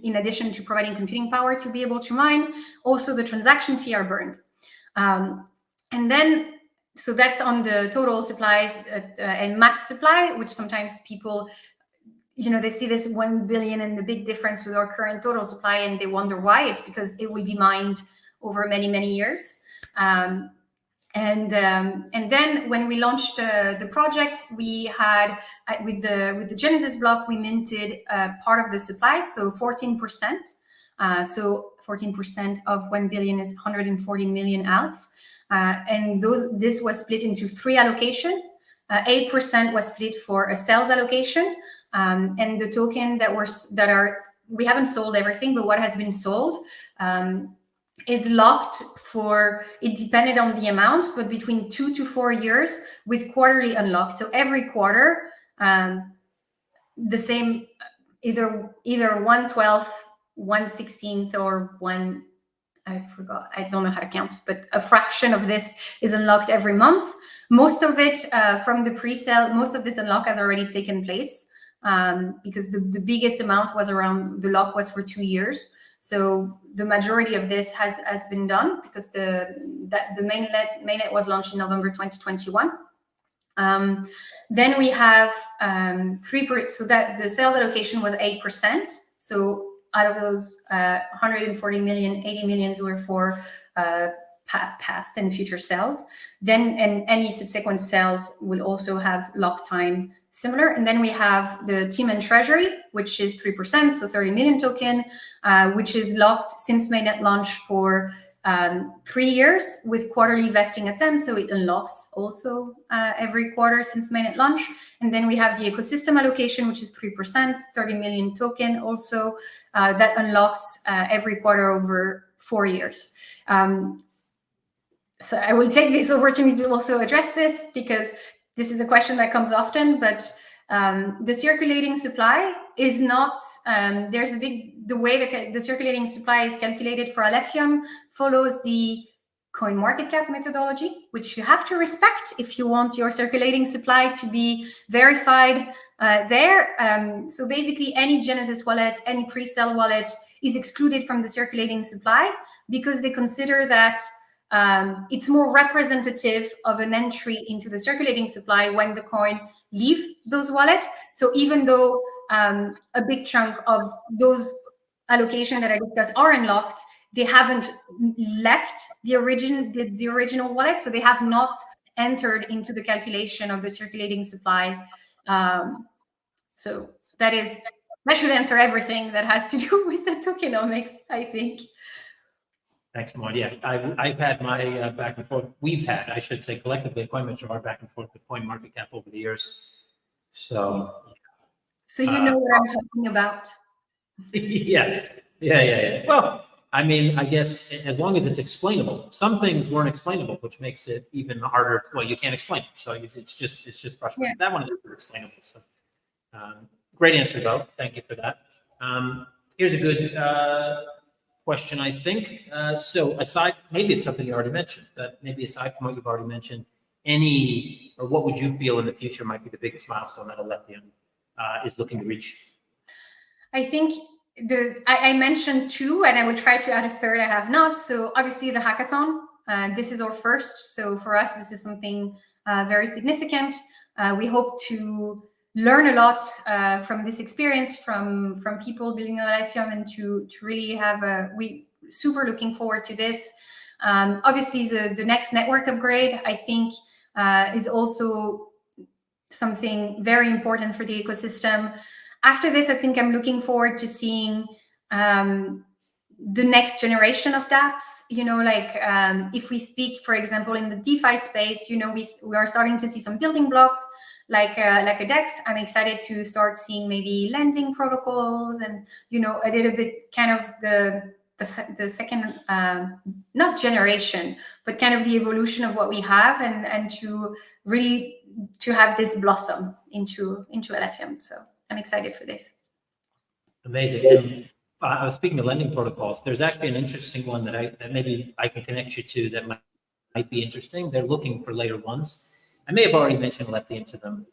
in addition to providing computing power, to be able to mine. Also, the transaction fee are burned. And then, so that's on the total supplies and max supply, which sometimes people, they see this 1 billion and the big difference with our current total supply, and they wonder why. It's because it will be mined over many, many years. And then when we launched the project, we had with the Genesis block, we minted part of the supply, so 14%. So 14% of 1 billion is 140 million ALF. And this was split into 3 allocations. 8% was split for a sales allocation. And the token we haven't sold everything, but what has been sold is locked for, it depended on the amount, but between 2 to 4 years with quarterly unlocks. So every quarter, the same, either 1/12, 1/16, or one, I forgot, I don't know how to count, but a fraction of this is unlocked every month. Most of it from the pre-sale, most of this unlock has already taken place, because the biggest amount was around, the lock was for 2 years. So the majority of this has been done, because the mainnet was launched in November 2021. Then we have 3%, so that the sales allocation was 8%. So out of those 140 million, 80 million were for past and future sales. Then, and any subsequent sales will also have lock time similar. And then we have the team and treasury, which is 3%, so 30 million token, which is locked since mainnet launch for 3 years with quarterly vesting at SEM, so it unlocks also every quarter since mainnet launch. And then we have the ecosystem allocation, which is 3%, 30 million token also, that unlocks every quarter over 4 years. So I will take this opportunity to also address this, because this is a question that comes often, but the circulating supply is not, there's a big, the way the circulating supply is calculated for Alephium follows the CoinMarketCap methodology, which you have to respect if you want your circulating supply to be verified there. So basically any Genesis wallet, any pre-sale wallet is excluded from the circulating supply, because they consider that it's more representative of an entry into the circulating supply when the coin leave those wallets. So even though a big chunk of those allocation that I discussed are unlocked, they haven't left the original wallet, so they have not entered into the calculation of the circulating supply. So that should answer everything that has to do with the tokenomics, I think. Thanks, Maud. Yeah, I've had my back and forth. We've had, I should say, collectively at Coinmetro, our back and forth with CoinMarketCap over the years. So you know what I'm talking about. Yeah. Well, I mean, I guess as long as it's explainable. Some things weren't explainable, which makes it even harder. Well, you can't explain it, so it's just frustrating. Yeah. That one is explainable. So, great answer, though. Thank you for that. Here's a good question, I think. So aside, maybe it's something you already mentioned, but maybe aside from what you've already mentioned, or what would you feel in the future might be the biggest milestone that Alephium is looking to reach? I think I mentioned 2, and I will try to add a third. I have not. So obviously the hackathon, this is our first. So for us, this is something very significant. We hope to learn a lot from this experience, from people building on Alephium, and to really have we super looking forward to this. Obviously, the next network upgrade, I think, is also something very important for the ecosystem. After this, I think I'm looking forward to seeing the next generation of dApps. You know, like if we speak, for example, in the DeFi space, you know, we are starting to see some building blocks like a DEX. I'm excited to start seeing maybe lending protocols, and you know, a little bit kind of the second not generation, but kind of the evolution of what we have, and to really to have this blossom into Alephium. So I'm excited for this. Amazing. And speaking of lending protocols, there's actually an interesting one that maybe I can connect you to that might be interesting. They're looking for layer ones. I may have already mentioned Alephium to them,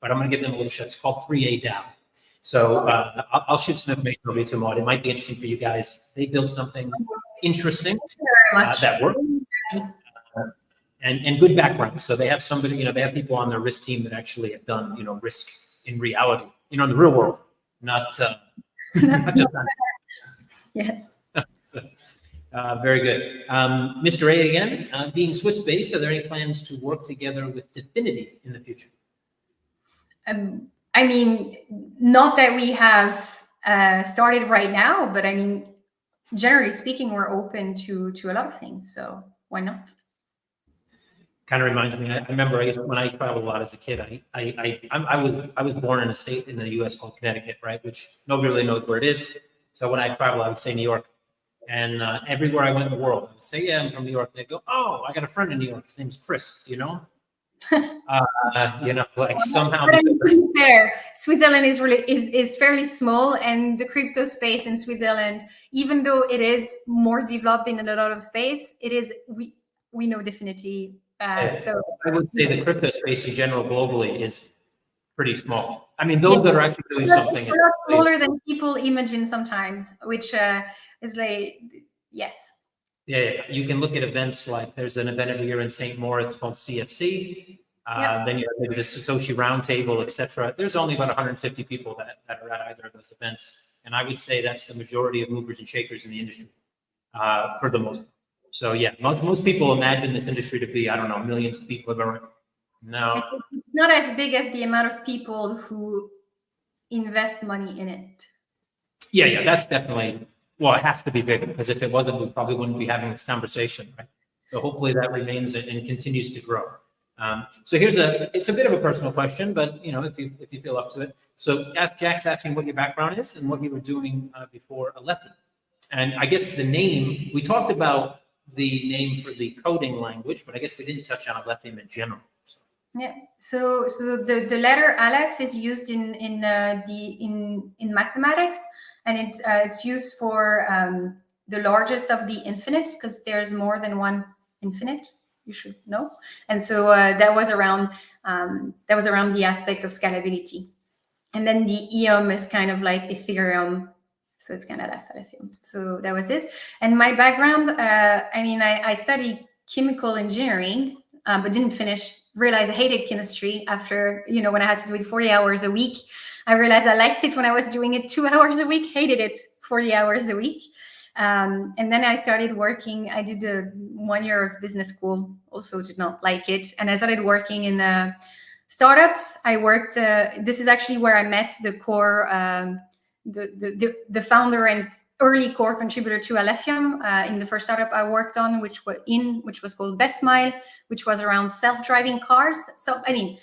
but I'm going to give them a little shot. It's called 3A DAO. So I'll shoot some information over to Maud. It might be interesting for you guys. They built something interesting that worked. And good background. So they have somebody, you know, they have people on their risk team that actually have done, you know, risk in reality, you know, in the real world, not just on. Yes. Very good. Mr. A again, being Swiss-based, are there any plans to work together with Dfinity in the future? I mean, not that we have started right now, but I mean, generally speaking, we're open to a lot of things. So why not? Kind of reminds me. I remember when I traveled a lot as a kid. I was born in a state in the U.S. called Connecticut, right? Which nobody really knows where it is. So when I travel, I would say New York, And everywhere I went in the world, I would say, yeah, I'm from New York. They'd go, oh, I got a friend in New York. His name's Chris, you know? Like somehow. But I mean, to be fair, Switzerland is really is fairly small, and the crypto space in Switzerland, even though it is more developed in a lot of space, it is we know definitely. So I would say the crypto space in general globally is pretty small. I mean, those that are actually doing something is smaller than people imagine sometimes, which is like, yes. Yeah, you can look at events like there's an event every year in St. Moritz called CFC. Then you have the Satoshi Roundtable, etc. There's only about 150 people that are at either of those events. And I would say that's the majority of movers and shakers in the industry for the most part. So yeah, most people imagine this industry to be, I don't know, millions of people. No. It's not as big as the amount of people who invest money in it. Yeah, that's definitely, well, it has to be bigger, because if it wasn't, we probably wouldn't be having this conversation, right? So hopefully that remains and continues to grow. So it's a bit of a personal question, but you know, if you feel up to it. So Jack's asking what your background is and what you were doing before Alephium. And I guess the name, we talked about the name for the coding language, but I guess we didn't touch on Alephium in general. Yeah. So the letter Aleph is used in mathematics, and it's used for the largest of the infinite, because there's more than one infinite. You should know. And so that was around the aspect of scalability. And then the EOM is kind of like Ethereum, so it's kind of Alephium. So that was this. And my background, I mean, I studied chemical engineering, but didn't finish. Realized I hated chemistry after, you know, when I had to do it 40 hours a week. I realized I liked it when I was doing it 2 hours a week, hated it 40 hours a week. And then I started working. I did 1 year of business school, also did not like it. And I started working in startups. I worked, this is actually where I met the core, the founder and early core contributor to Alephium in the first startup I worked on, which was called Best Mile, which was around self-driving cars. So, I mean,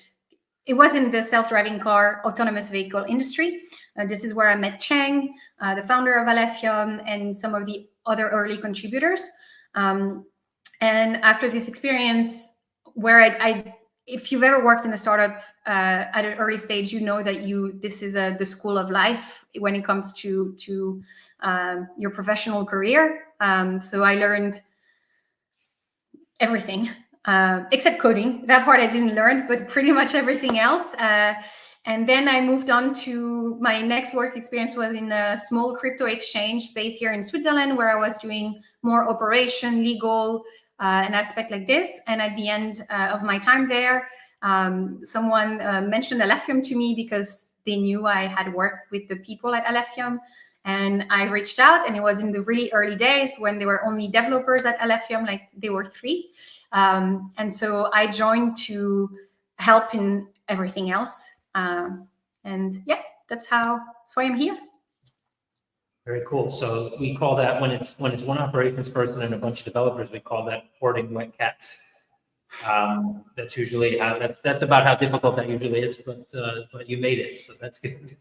it wasn't the self-driving car autonomous vehicle industry. This is where I met Cheng, the founder of Alephium, and some of the other early contributors. And after this experience, where if you've ever worked in a startup at an early stage, you know that this is the school of life when it comes to your professional career. So I learned everything except coding. That part I didn't learn, but pretty much everything else. And then I moved on to my next work experience was in a small crypto exchange based here in Switzerland, where I was doing more operation, legal, an aspect like this. And at the end of my time there, someone mentioned Alephium to me because they knew I had worked with the people at Alephium. And I reached out, and it was in the really early days when there were only developers at Alephium, like they were 3. And so I joined to help in everything else. And yeah, that's why I'm here. Very cool. So we call that, when it's one operations person and a bunch of developers, we call that porting wet cats. That's usually that's about how difficult that usually is, but you made it, so that's good.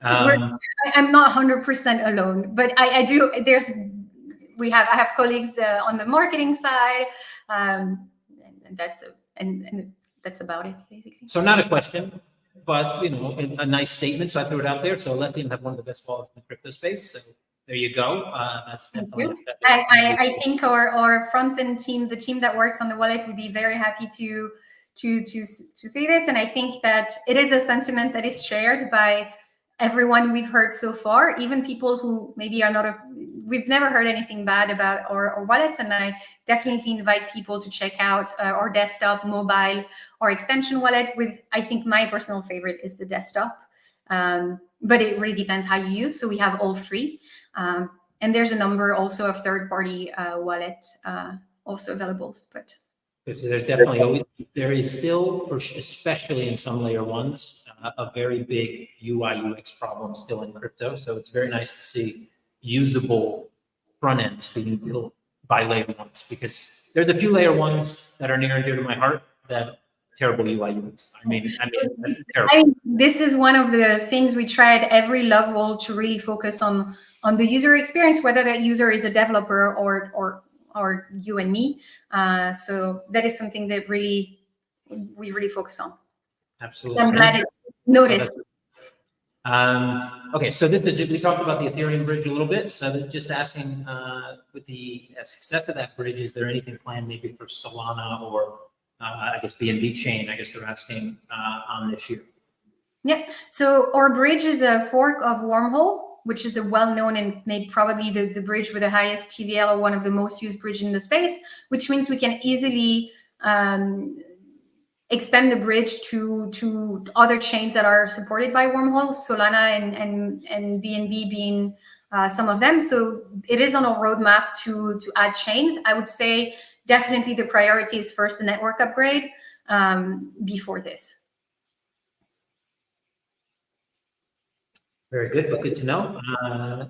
I'm not 100% alone, but I do. I have colleagues on the marketing side, and that's about it basically. So not a question, but you know, a nice statement. So I threw it out there. So Alephium have one of the best wallets in the crypto space. So there you go. That's definitely. I think our front end team, the team that works on the wallet, would be very happy to see this. And I think that it is a sentiment that is shared by everyone we've heard so far, even people who maybe are not we've never heard anything bad about our wallets. And I definitely invite people to check out our desktop, mobile, or extension wallet. I think my personal favorite is the desktop, but it really depends how you use. So we have all 3. And there's a number also of third-party wallet also available, but. There's definitely there is still, especially in some layer ones, a very big UI UX problem still in crypto. So it's very nice to see usable front ends being built by layer ones, because there's a few layer ones that are near and dear to my heart that terrible UI UX. I mean, terrible. I mean, this is one of the things we try at every level to really focus on the user experience, whether that user is a developer or you and me. So that is something that we really focus on. Absolutely. I'm glad it's noticed. Okay, so this is, we talked about the Ethereum bridge a little bit. So just asking, with the success of that bridge, is there anything planned maybe for Solana or I guess BNB chain? I guess they're asking on this year. Yeah. So our bridge is a fork of Wormhole, which is a well-known and maybe probably the bridge with the highest TVL or one of the most used bridge in the space, which means we can easily expand the bridge to other chains that are supported by Wormhole, Solana and BNB being some of them. So it is on a roadmap to add chains. I would say definitely the priority is first the network upgrade before this. Very good, but good to know.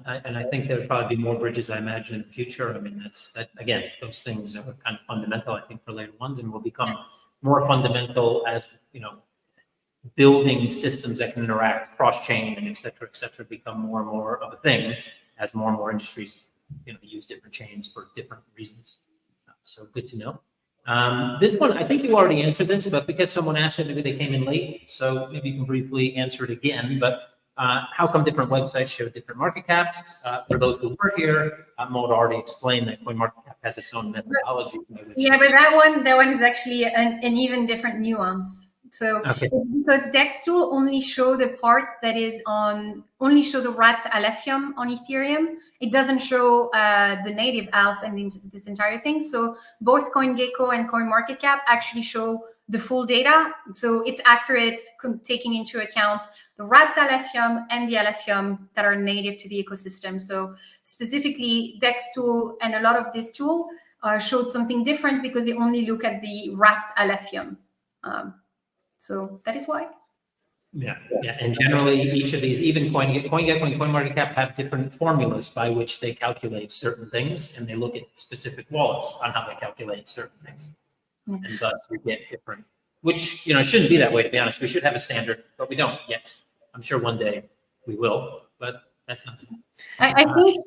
And I think there'll probably be more bridges, I imagine, in the future. I mean, that again, those things are kind of fundamental, I think, for later ones, and will become more fundamental as, building systems that can interact cross-chain and et cetera, become more and more of a thing as more and more industries, use different chains for different reasons. So good to know. This one, I think you already answered this, but because someone asked it, maybe they came in late, so maybe you can briefly answer it again. But how come different websites show different market caps? For those who were here, Maud already explained that CoinMarketCap has its own methodology. Yeah, but that one is actually an even different nuance. So okay. Because DexTool only show the part that is only show the wrapped Alephium on Ethereum. It doesn't show the native Alpha and this entire thing. So both CoinGecko and CoinMarketCap actually show the full data. So it's accurate, taking into account the wrapped Alephium and the Alephium that are native to the ecosystem. So specifically DexTool and a lot of this tool showed something different because they only look at the wrapped Alephium. So that is why. Yeah. And generally, each of these, even CoinGecko and CoinMarketCap, have different formulas by which they calculate certain things, and they look at specific wallets on how they calculate certain things. And thus we get different, which, shouldn't be that way, to be honest. We should have a standard, but we don't yet. I'm sure one day we will, but that's not. I think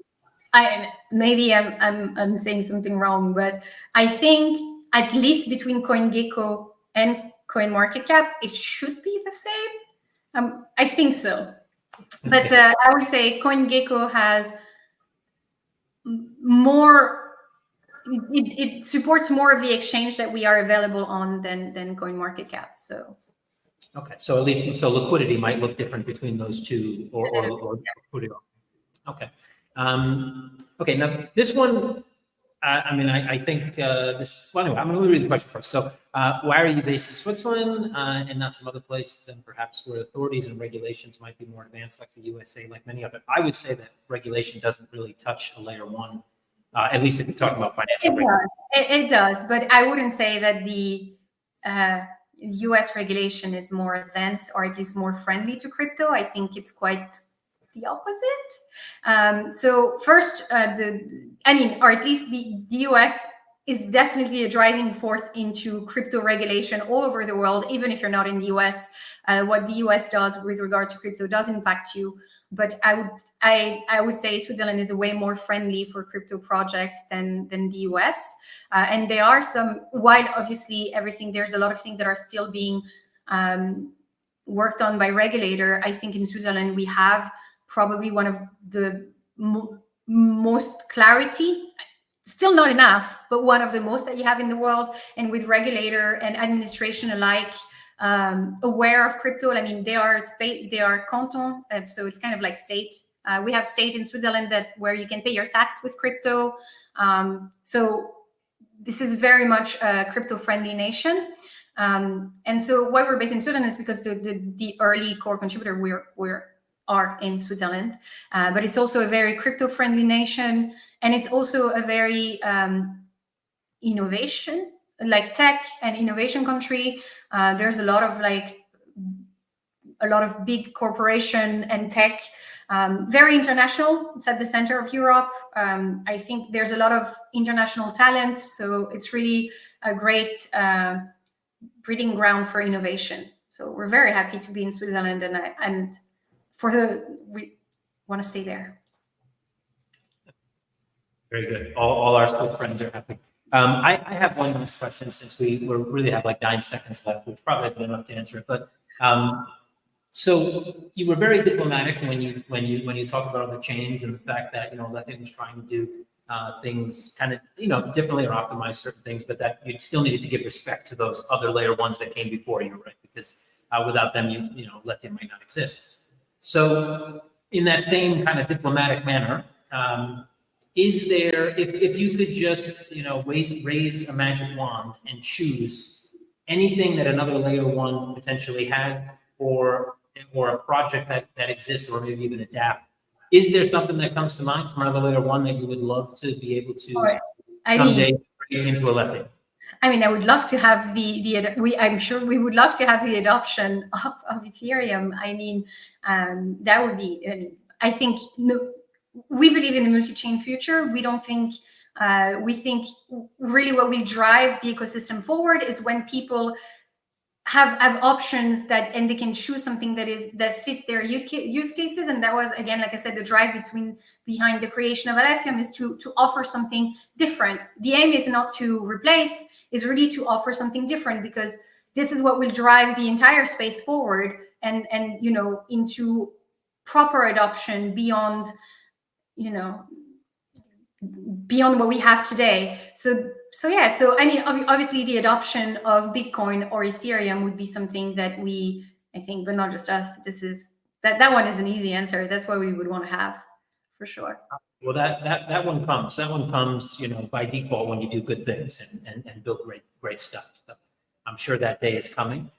maybe I'm saying something wrong, but I think at least between CoinGecko and CoinMarketCap, it should be the same. I think so. But I would say CoinGecko has more. It supports more of the exchange that we are available on than CoinMarketCap. So. Okay, so at least liquidity might look different between those two, or put it on. Okay. Okay. Now this one. I think this. Well, anyway, I'm going to read the question first. So, why are you based in Switzerland and not some other place than perhaps where authorities and regulations might be more advanced, like the USA, like many of it? I would say that regulation doesn't really touch a layer one, at least if you're talking about financial regulation. It does, but I wouldn't say that the US regulation is more advanced or at least more friendly to crypto. I think it's quite the opposite. So first, or at least the US is definitely a driving force into crypto regulation all over the world. Even if you're not in the US, what the US does with regard to crypto does impact you. But I would say Switzerland is a way more friendly for crypto projects than the US. And there are some, while obviously there's a lot of things that are still being worked on by regulator. I think in Switzerland we have probably one of the most clarity, still not enough, but one of the most that you have in the world, and with regulator and administration alike aware of crypto. I mean, they are canton, so it's kind of like state. We have state in Switzerland where you can pay your tax with crypto. So this is very much a crypto-friendly nation. And so why we're based in Switzerland is because the early core contributor are in Switzerland, but it's also a very crypto-friendly nation, and it's also a very innovation, like tech and innovation country. There's a lot of big corporation and tech, very international. It's at the center of Europe. I think there's a lot of international talent, so it's really a great breeding ground for innovation. So we're very happy to be in Switzerland, and we want to stay there. Very good. All our school friends are happy. I have one last question since we really have like 9 seconds left, which probably isn't enough to answer it. But so you were very diplomatic when you talked about the chains and the fact that Lithium was trying to do things kind of differently or optimize certain things, but that you still needed to give respect to those other layer ones that came before you, right? Because without them, Lithium might not exist. So in that same kind of diplomatic manner, is there, if you could just raise a magic wand and choose anything that another layer one potentially has, or a project that exists, or maybe even adapt, is there something that comes to mind from another layer one that you would love to be able to someday bring into a Lithium? I mean, I would love to have I'm sure we would love to have the adoption of Ethereum. I mean, that would be, I think, we believe in the multi-chain future. We don't think, we think really what will drive the ecosystem forward is when people have options and they can choose something that fits their use cases. And that was, again, like I said, the drive behind the creation of Alephium is to offer something different. The aim is not to replace, is really to offer something different, because this is what will drive the entire space forward and into proper adoption beyond what we have today. So I mean, obviously the adoption of Bitcoin or Ethereum would be something that I think, but not just us, that one is an easy answer. That's what we would want to have, for sure. Well, that one comes by default when you do good things and build great stuff. So I'm sure that day is coming.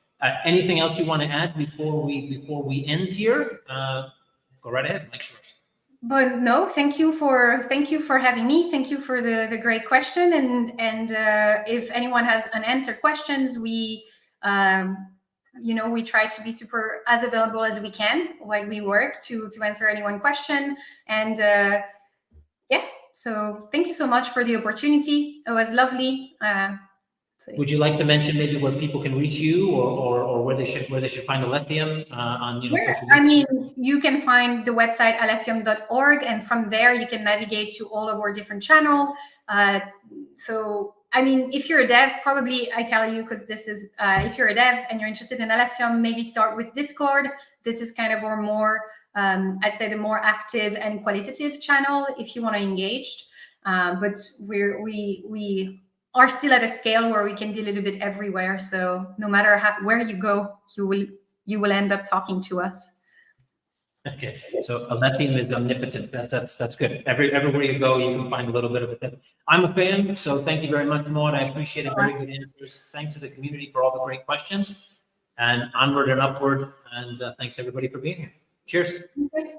Anything else you want to add before we end here? Go right ahead, Mike Schwartz. But no, thank you for having me. Thank you for the great question. And if anyone has unanswered questions, we try to be super as available as we can while we work to answer any one question. And so thank you so much for the opportunity. It was lovely. Would you like to mention maybe where people can reach you, or where they should find Alephium on social media? I mean, you can find the website alephium.org, and from there you can navigate to all of our different channels. So I mean, if you're a dev, probably I tell you, because this is if you're a dev and you're interested in Alephium, maybe start with Discord. This is kind of our more I'd say the more active and qualitative channel if you want to engage. But we are still at a scale where we can be a little bit everywhere. So no matter where you go, you will end up talking to us. Okay, so Alephium is omnipotent. That's good. Everywhere you go, you can find a little bit of it. I'm a fan, so thank you very much, Maud. I appreciate it. Very good answers. Thanks to the community for all the great questions, and onward and upward. And thanks everybody for being here. Cheers. Okay.